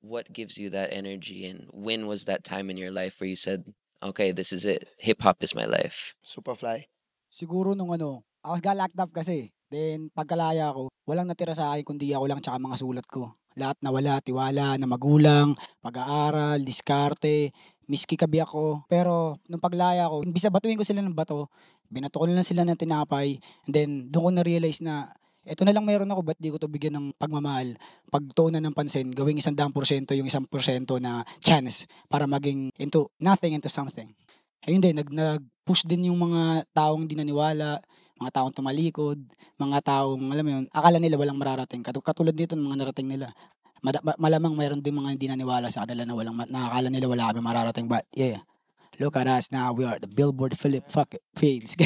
what gives you that energy, and when was that time in your life where you said, okay, this is it. Hip hop is my life. Superfly. Siguro nung I was got locked up kasi. Then pagkalaya ko, walang natira sa akin kundi ako lang tsaka mga sulat ko. Lahat nawala, tiwala na magulang, pag-aaral, diskarte, miski kabi ako. Pero nung paglaya ko, imbis na batuin ko sila ng bato, binato ko na lang sila ng tinapay. And then doon ko na-realize na eto na lang meron ako, ba't di ko to bigyan ng pagmamahal, pagtuunan ng pansin, gawing 100% yung 1% na chance para maging into nothing into something. Ayun din, nag-push din yung mga taong di naniwala, mga taong tumalikod, mga taong, alam mo yun, akala nila walang mararating. Katulad nito ng mga narating nila. Malamang mayroon din mga hindi naniwala sa kanila na nakakala nila wala kami mararating. But yeah, look at us now. We are the Billboard Philip fuck it, Fields.